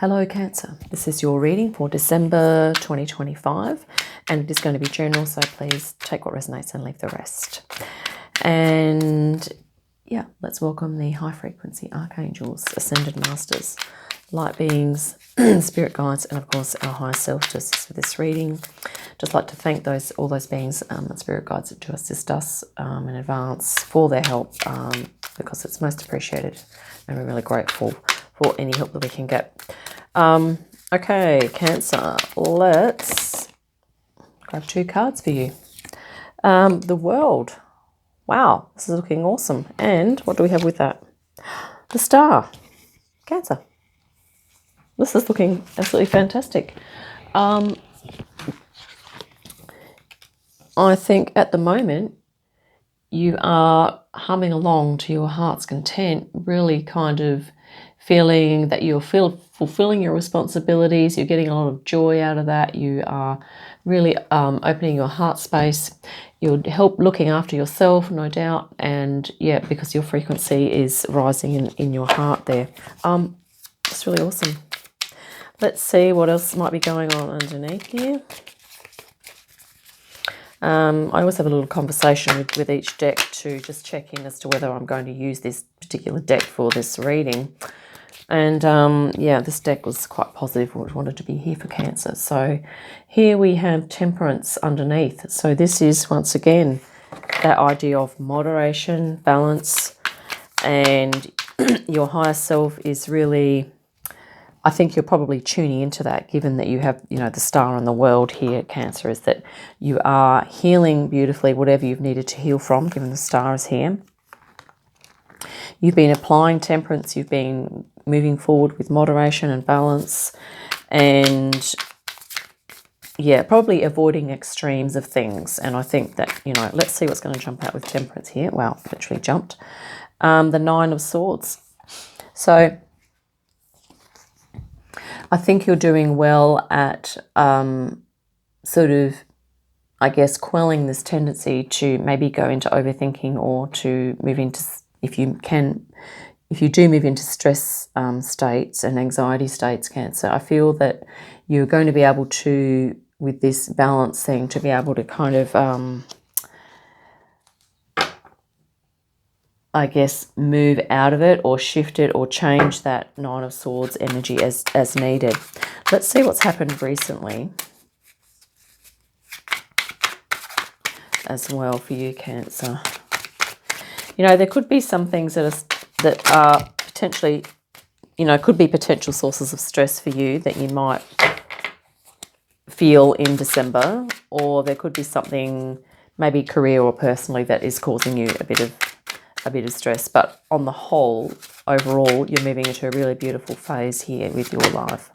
Hello Cancer, this is your reading for December 2025 and it is going to be general, so please take what resonates and leave the rest. And yeah, let's welcome the high frequency archangels, ascended masters, light beings, spirit guides, and of course our higher self to assist with this reading. Just like to thank all those beings and spirit guides to assist us in advance for their help, because it's most appreciated and we're really grateful for any help that we can get. Okay, Cancer, let's grab two cards for you. The World. Wow, this is looking awesome. And what do we have with that? The Star. Cancer. This is looking absolutely fantastic. I think at the moment you are humming along to your heart's content, really kind of feeling that you're fulfilling your responsibilities, you're getting a lot of joy out of that, you are really opening your heart space, you're looking after yourself, no doubt, and yeah, because your frequency is rising in your heart there. It's really awesome. Let's see what else might be going on underneath here. I always have a little conversation with each deck to just check in as to whether I'm going to use this particular deck for this reading. And yeah, this deck was quite positive, wanted to be here for Cancer. So here we have Temperance underneath. So this is, once again, that idea of moderation, balance, and your higher self is really, I think you're probably tuning into that, given that you have, the Star in the World here, Cancer, is that you are healing beautifully whatever you've needed to heal from, given the Star is here. You've been applying temperance, you've been moving forward with moderation and balance, and yeah, probably avoiding extremes of things. And I think that, let's see what's going to jump out with Temperance here. Wow, literally jumped. The Nine of Swords. So I think you're doing well at sort of, I guess, quelling this tendency to maybe go into overthinking, or to move into, if you do move into stress states and anxiety states, Cancer. I feel that you're going to be able to, with this balance thing, to be able to kind of, I guess, move out of it or shift it or change that Nine of Swords energy as needed. Let's see what's happened recently as well for you, Cancer. There could be some things that are potentially, could be potential sources of stress for you that you might feel in December, or there could be something, maybe career or personally, that is causing you a bit of stress. But on the whole, overall, you're moving into a really beautiful phase here with your life.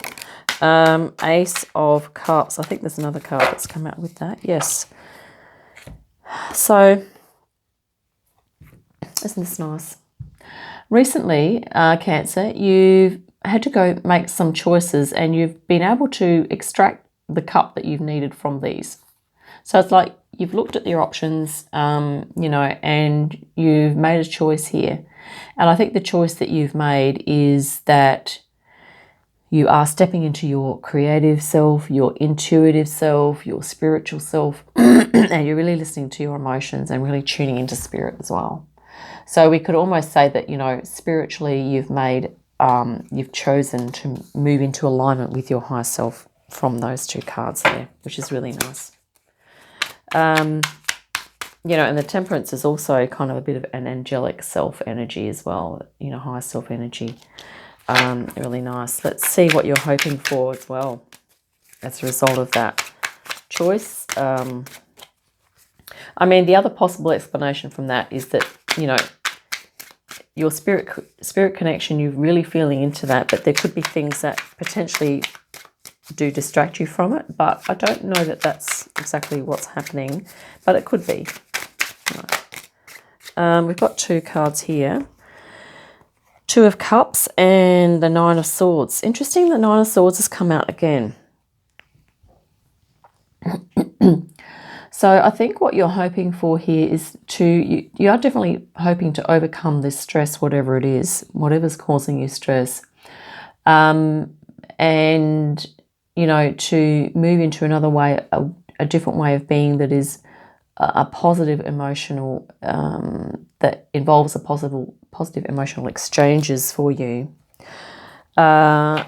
Ace of Cups. I think there's another card that's come out with that. Yes. So, isn't this nice? Recently, Cancer, you've had to go make some choices, and you've been able to extract the cup that you've needed from these. So it's like you've looked at your options, and you've made a choice here. And I think the choice that you've made is that you are stepping into your creative self, your intuitive self, your spiritual self, and you're really listening to your emotions and really tuning into spirit as well. So we could almost say that, spiritually you've chosen to move into alignment with your higher self from those two cards there, which is really nice. And the Temperance is also kind of a bit of an angelic self energy as well, higher self energy. Really nice. Let's see what you're hoping for as well as a result of that choice. The other possible explanation from that is that, your spirit connection, you're really feeling into that, but there could be things that potentially do distract you from it, but I don't know that that's exactly what's happening, but it could be. Right. We've got two cards here. Two of Cups and the Nine of Swords. Interesting, the Nine of Swords has come out again. So I think what you're hoping for here is you are definitely hoping to overcome this stress, whatever it is, whatever's causing you stress. and, you know, to move into another way, a different way of being that is a positive emotional, that involves a positive emotional exchanges for you. Yeah.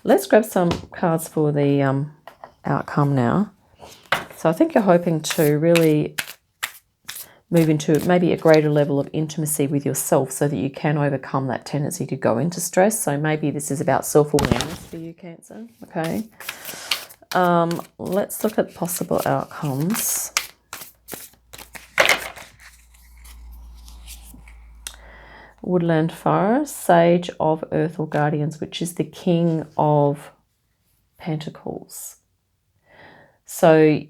Let's grab some cards for the outcome now. So I think you're hoping to really move into maybe a greater level of intimacy with yourself so that you can overcome that tendency to go into stress. So maybe this is about self-awareness for you, Cancer. Okay. Let's look at possible outcomes. Woodland Forest, Sage of Earth or Guardians, which is the King of Pentacles. So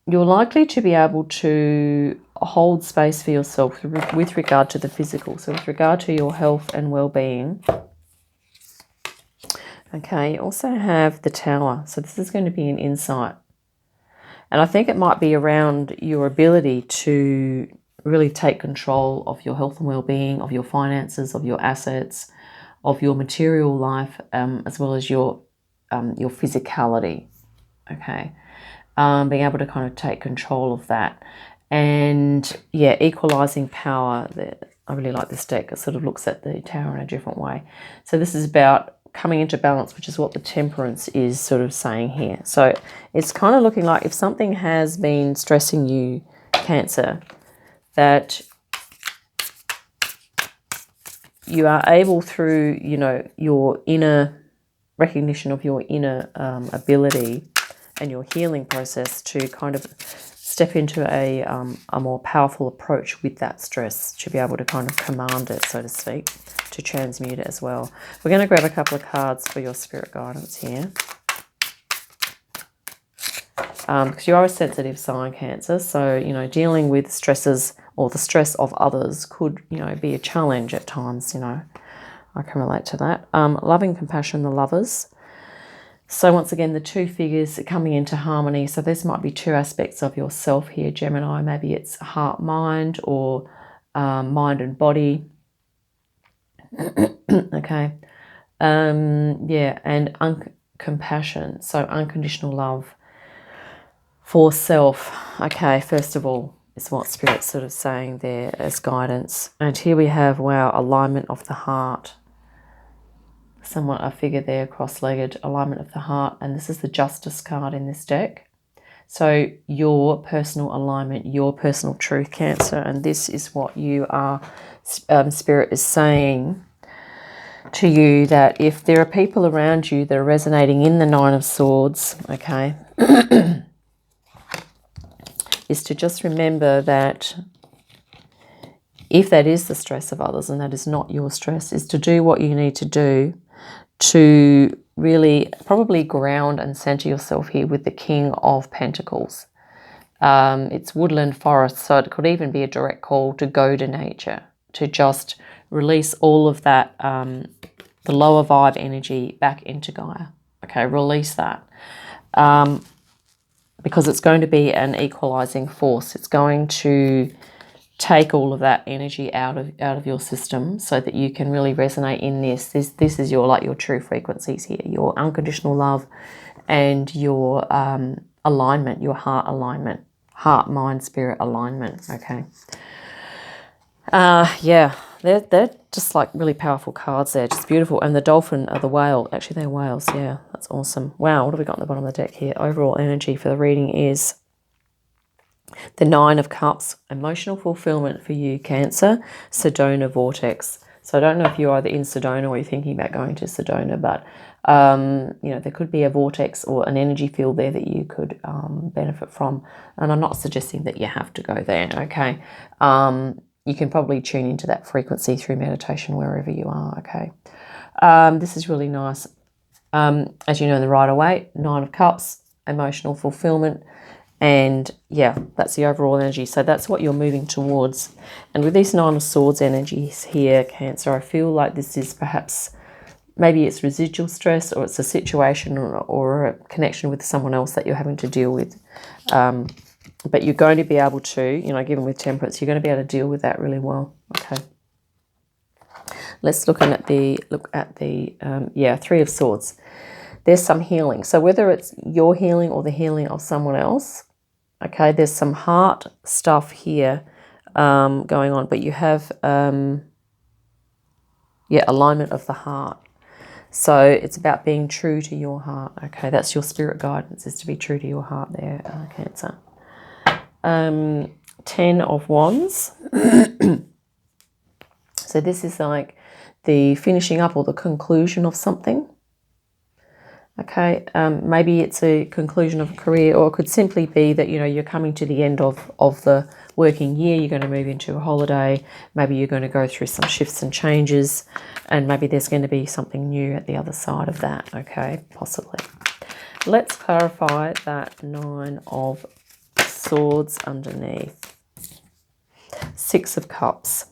you're likely to be able to hold space for yourself with regard to the physical. So with regard to your health and well-being. Okay, you also have the Tower. So this is going to be an insight. And I think it might be around your ability to really take control of your health and well-being, of your finances, of your assets, of your material life, as well as your physicality. Okay, being able to kind of take control of that, and yeah, equalizing power. I really like this deck. It sort of looks at the Tower in a different way. So this is about coming into balance, which is what the Temperance is sort of saying here. So it's kind of looking like if something has been stressing you, Cancer, that you are able through, you know, your inner recognition of your inner ability and your healing process to kind of step into a more powerful approach with that stress, to be able to kind of command it, so to speak, to transmute it as well. We're going to grab a couple of cards for your spirit guidance here. Because you are a sensitive sign, Cancer, so, you know, dealing with stresses or the stress of others could, you know, be a challenge at times, you know. I can relate to that. Loving compassion, the Lovers. So once again, the two figures coming into harmony. So this might be two aspects of yourself here, Gemini. Maybe it's heart, mind, or mind and body. Okay. Yeah, and compassion. So unconditional love for self. Okay, first of all, is what Spirit's sort of saying there as guidance. And here we have, wow, alignment of the heart. Somewhat a figure there, cross-legged, alignment of the heart. And this is the Justice card in this deck. So your personal alignment, your personal truth, Cancer. And this is what you are, Spirit is saying to you, that if there are people around you that are resonating in the Nine of Swords, okay, is to just remember that if that is the stress of others and that is not your stress, is to do what you need to do to really probably ground and center yourself here with the King of Pentacles. It's woodland forest, so it could even be a direct call to go to nature, to just release all of that, the lower vibe energy back into Gaia. Okay, release that. Because it's going to be an equalizing force. It's going to take all of that energy out of your system so that you can really resonate in this. This is your, like, your true frequencies here, your unconditional love and your alignment, your heart alignment, heart, mind, spirit alignment. Okay. Yeah, they're just like really powerful cards there, just beautiful. And the dolphin, the whale, actually they're whales. Yeah, that's awesome. Wow, what have we got on the bottom of the deck here? Overall energy for the reading is the Nine of Cups, emotional fulfillment for you, Cancer, Sedona vortex. So I don't know if you're either in Sedona or you're thinking about going to Sedona, but you know, there could be a vortex or an energy field there that you could benefit from. And I'm not suggesting that you have to go there, okay? You can probably tune into that frequency through meditation wherever you are, okay? This is really nice. As you know, the Rider-Waite, Nine of Cups, emotional fulfillment. And yeah, that's the overall energy. So that's what you're moving towards. And with these Nine of Swords energies here, Cancer, I feel like this is perhaps, maybe it's residual stress, or it's a situation or a connection with someone else that you're having to deal with. But you're going to be able to, you know, given with Temperance, you're going to be able to deal with that really well. Okay. let's look at the yeah, Three of Swords. There's some healing. So whether it's your healing or the healing of someone else, okay, there's some heart stuff here going on, but you have yeah, alignment of the heart. So it's about being true to your heart. Okay, that's your spirit guidance, is to be true to your heart there, Cancer. 10 of Wands. So this is like the finishing up or the conclusion of something. Okay, maybe it's a conclusion of a career, or it could simply be that, you know, you're coming to the end of the working year, you're going to move into a holiday, maybe you're going to go through some shifts and changes, and maybe there's going to be something new at the other side of that, okay, possibly. Let's clarify that 9 of Swords underneath. 6 of Cups.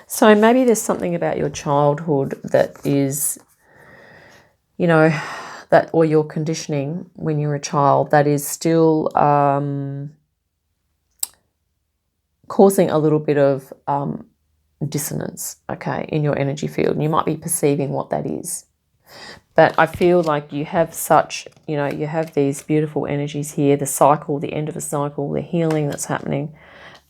So maybe there's something about your childhood that is, you know, that, or your conditioning when you're a child, that is still causing a little bit of dissonance, okay, in your energy field. And you might be perceiving what that is. But I feel like you have such, you know, you have these beautiful energies here, the cycle, the end of a cycle, the healing that's happening,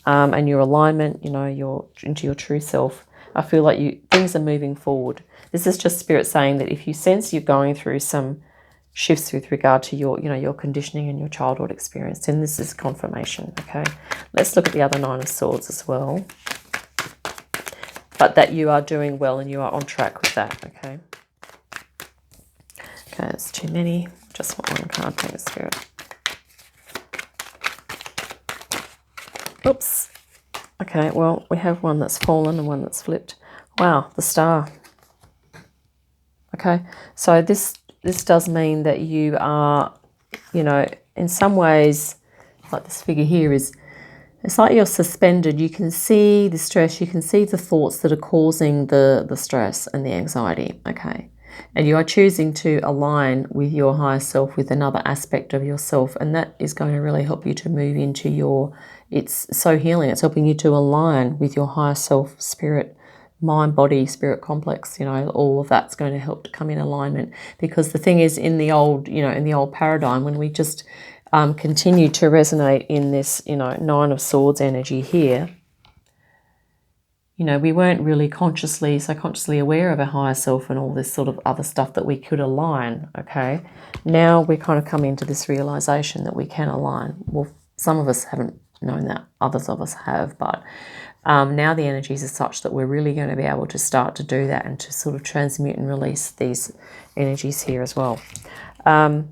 and your alignment, you know, into your true self. I feel like things are moving forward. This is just Spirit saying that if you sense you're going through some shifts with regard to your, you know, your conditioning and your childhood experience, then this is confirmation, okay? Let's look at the other 9 of Swords as well. But that you are doing well and you are on track with that, okay? Okay, that's too many. Just want one card, thanks, Spirit. Oops. Okay, well, we have one that's fallen and one that's flipped. Wow, the Star. Okay, so this does mean that you are, you know, in some ways, like this figure here is, it's like you're suspended. You can see the stress, you can see the thoughts that are causing the stress and the anxiety, okay? And you are choosing to align with your higher self, with another aspect of yourself, and that is going to really help you to move into your, it's so healing. It's helping you to align with your higher self, spirit, mind, body, spirit complex, you know, all of that's going to help to come in alignment. Because the thing is, in the old, you know, in the old paradigm, when we just continue to resonate in this, you know, 9 of Swords energy here, you know, we weren't really consciously aware of our higher self and all this sort of other stuff that we could align, okay? Now we're kind of coming to this realization that we can align. Well, some of us haven't known that, others of us have, but now the energies are such that we're really going to be able to start to do that and to sort of transmute and release these energies here as well. And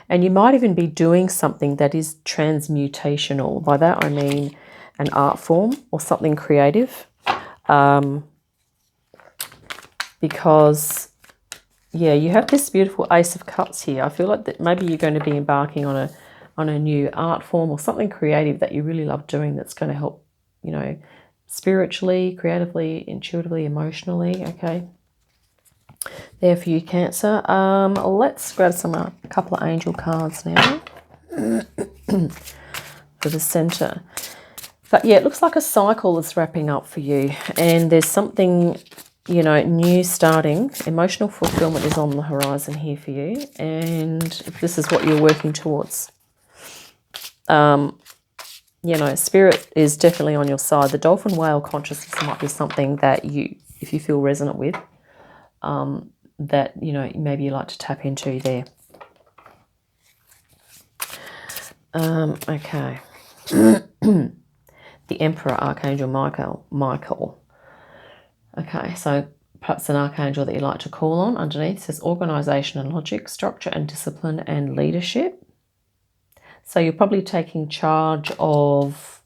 you might even be doing something that is transmutational. By that I mean an art form or something creative. Because, yeah, you have this beautiful Ace of Cups here. I feel like that maybe you're going to be embarking on a new art form or something creative that you really love doing, that's going to help, you know, spiritually, creatively, intuitively, emotionally, okay? There for you, Cancer. Let's grab a couple of angel cards now for the center. But yeah, it looks like a cycle is wrapping up for you, and there's something, you know, new starting. Emotional fulfillment is on the horizon here for you, and if this is what you're working towards, you know, Spirit is definitely on your side. The dolphin whale consciousness might be something that you, if you feel resonant with, that, you know, maybe you like to tap into there. Okay. The Emperor, Archangel Michael. Okay, so perhaps an archangel that you like to call on. Underneath says organisation and logic, structure and discipline and leadership. So you're probably taking charge of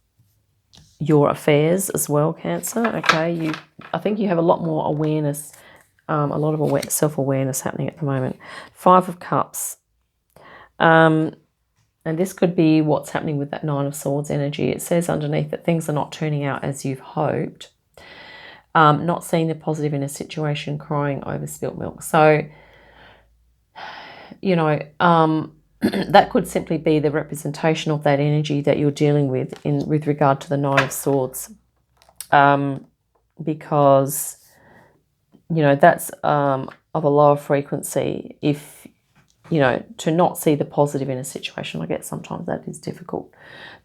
your affairs as well, Cancer. Okay, I think you have a lot more awareness, a lot of self-awareness happening at the moment. 5 of Cups. And this could be what's happening with that 9 of Swords energy. It says underneath that things are not turning out as you've hoped. Not seeing the positive in a situation, crying over spilt milk. So, you know, that could simply be the representation of that energy that you're dealing with with regard to the 9 of Swords. Because, you know, that's of a lower frequency. If, you know, to not see the positive in a situation, I get sometimes that is difficult.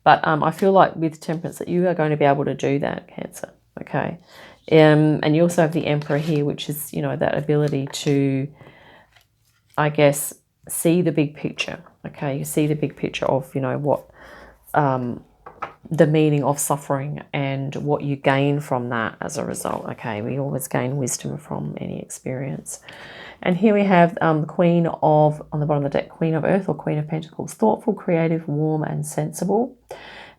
But I feel like with Temperance that you are going to be able to do that, Cancer, okay? And you also have the Emperor here, which is, you know, that ability to, I guess, see the big picture, okay? You see the big picture of, you know, what the meaning of suffering and what you gain from that as a result, okay? We always gain wisdom from any experience. And here we have the Queen of, on the bottom of the deck, Queen of Earth or Queen of Pentacles. Thoughtful, creative, warm and sensible.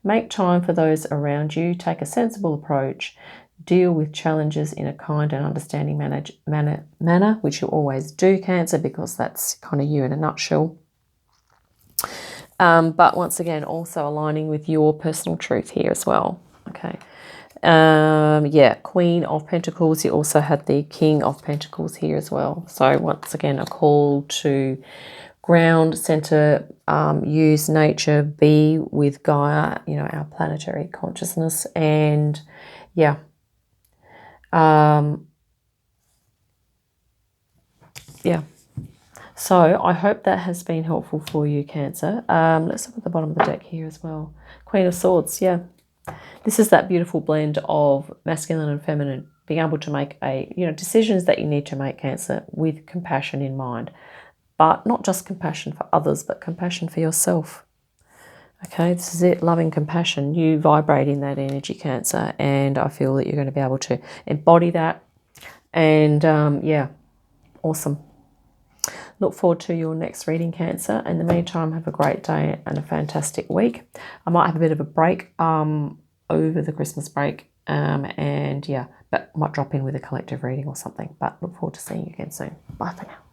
Make time for those around you. Take a sensible approach. Deal with challenges in a kind and understanding manner, which you always do, Cancer, because that's kind of you in a nutshell. But once again, also aligning with your personal truth here as well. Okay. Yeah, Queen of Pentacles. You also had the King of Pentacles here as well. So once again, a call to ground, center, use nature, be with Gaia, you know, our planetary consciousness. And yeah. Yeah. So I hope that has been helpful for you, Cancer. Let's look at the bottom of the deck here as well. Queen of Swords, yeah. This is that beautiful blend of masculine and feminine, being able to make decisions that you need to make, Cancer, with compassion in mind. But not just compassion for others, but compassion for yourself. Okay, this is it, loving compassion. You vibrate in that energy, Cancer, and I feel that you're going to be able to embody that. And yeah, awesome. Look forward to your next reading, Cancer. In the meantime, have a great day and a fantastic week. I might have a bit of a break over the Christmas break, and yeah, but might drop in with a collective reading or something. But look forward to seeing you again soon. Bye for now.